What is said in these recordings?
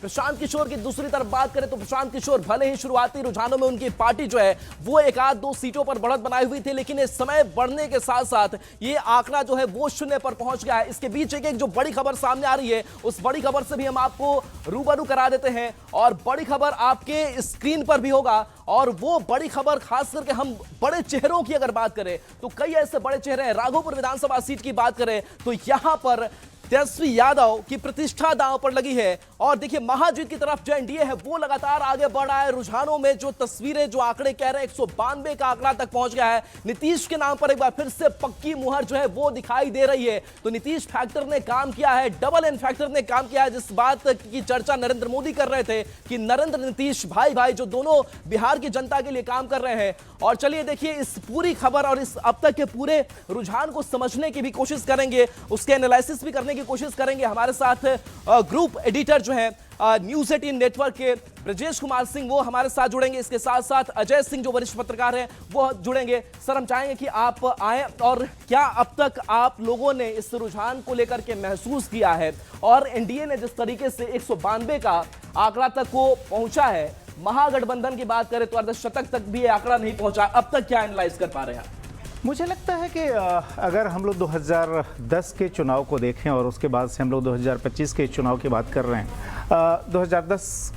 प्रशांत किशोर की दूसरी तरफ बात करें तो प्रशांत किशोर भले ही शुरुआती रुझानों में उनकी पार्टी जो है वो एक आध दो सीटों पर बढ़त बनाई हुई थी, लेकिन इस समय बढ़ने के साथ साथ ये आंकड़ा जो है वो शून्य पर पहुंच गया है। इसके बीच एक जो बड़ी खबर सामने आ रही है, उस बड़ी खबर से भी हम आपको रूबरू करा देते हैं और बड़ी खबर आपके स्क्रीन पर भी होगा। और वो बड़ी खबर खास करके हम बड़े चेहरों की अगर बात करें तो कई ऐसे बड़े चेहरे हैं। राघोपुर विधानसभा सीट की बात करें तो यहां पर तेजस्वी यादव की प्रतिष्ठा दांव पर लगी है और देखिए महाजीत की तरफ जो एनडीए है वो लगातार आगे बढ़ रहा है। रुझानों में जो तस्वीरें, जो आंकड़े कह रहे हैं 192 का आंकड़ा तक पहुंच गया है। नीतीश के नाम पर एक बार फिर से पक्की मुहर जो है वो दिखाई दे रही है। तो नीतीश फैक्टर ने काम किया है, डबल एन फैक्टर ने काम किया है। जिस बात की चर्चा नरेंद्र मोदी कर रहे थे कि नरेंद्र नीतीश भाई भाई जो दोनों बिहार की जनता के लिए काम कर रहे हैं। और चलिए देखिए इस पूरी खबर और इस अब तक के पूरे रुझान को समझने की भी कोशिश करेंगे, उसके एनालिसिस भी करने की कोशिश करेंगे। हमारे साथ ग्रुप एडिटर जो है न्यूज 18 नेटवर्क के ब्रजेश कुमार सिंह वो हमारे साथ जुड़ेंगे। इसके साथ साथ अजय सिंह जो वरिष्ठ पत्रकार हैं वो जुड़ेंगे। सर हम चाहेंगे कि आप आए और क्या अब तक आप लोगों ने इस रुझान को लेकर के महसूस किया है और एनडीए ने जिस तरीके से 192 का आंकड़ा तक को पहुंचा है, महागठबंधन की बात करें तो अर्धशतक तक भी आंकड़ा नहीं पहुंचा, अब तक क्या एनालाइज कर पा रहे हैं? मुझे लगता है कि अगर हम लोग 2010 के चुनाव को देखें और उसके बाद से हम लोग 2025 के चुनाव की बात कर रहे हैं, 2010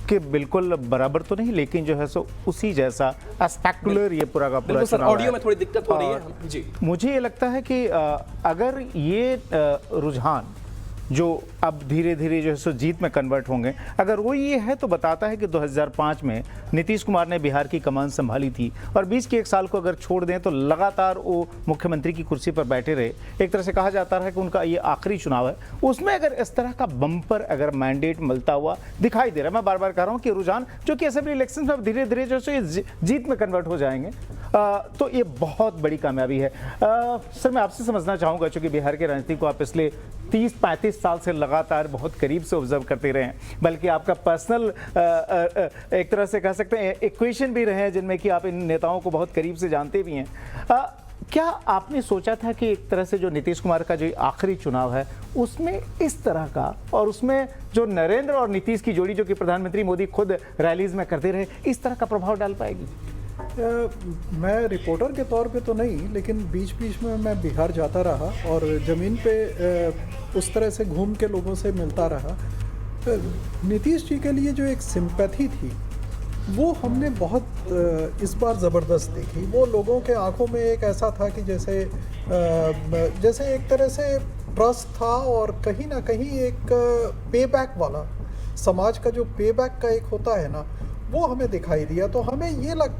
के बिल्कुल बराबर तो नहीं, लेकिन जो है सो उसी जैसा स्पेक्टुलर ये पूरा का पूरा चुनाव है। ऑडियो में थोड़ी दिक्कत हो रही है जी। मुझे ये लगता है कि अगर ये रुझान जो अब धीरे धीरे जो है सो जीत में कन्वर्ट होंगे, अगर वो ये है तो बताता है कि 2005 में नीतीश कुमार ने बिहार की कमान संभाली थी और बीच के एक साल को अगर छोड़ दें तो लगातार वो मुख्यमंत्री की कुर्सी पर बैठे रहे। एक तरह से कहा जाता है कि उनका ये आखिरी चुनाव है। उसमें अगर इस तरह का बम्पर अगर मैंडेट मिलता हुआ दिखाई दे रहा है, मैं बार बार कह रहा हूँ कि रुझान जो कि असेंबली इलेक्शन में धीरे धीरे जो है ये जीत में कन्वर्ट हो जाएंगे, तो ये बहुत बड़ी कामयाबी है। सर मैं आपसे समझना चाहूँगा, चूँकि बिहार की राजनीति को आप पिछले 30-35 साल से लगातार बहुत करीब से ऑब्जर्व करते रहे हैं, बल्कि आपका पर्सनल एक तरह से कह सकते हैं इक्वेशन भी रहे हैं जिनमें कि आप इन नेताओं को बहुत करीब से जानते भी हैं। क्या आपने सोचा था कि एक तरह से जो नीतीश कुमार का जो आखिरी चुनाव है उसमें इस तरह का, और उसमें जो नरेंद्र और नीतीश की जोड़ी जो कि प्रधानमंत्री मोदी खुद रैलीज में करते रहे, इस तरह का प्रभाव डाल पाएगी? मैं रिपोर्टर के तौर पे तो नहीं, लेकिन बीच बीच में मैं बिहार जाता रहा और ज़मीन पे उस तरह से घूम के लोगों से मिलता रहा। नीतीश जी के लिए जो एक सिंपैथी थी वो हमने बहुत इस बार ज़बरदस्त देखी। वो लोगों के आंखों में एक ऐसा था कि जैसे एक तरह से ट्रस्ट था और कहीं ना कहीं एक पे बैक वाला, समाज का जो पे बैक का एक होता है ना, वो हमें दिखाई दिया। तो हमें ये लगता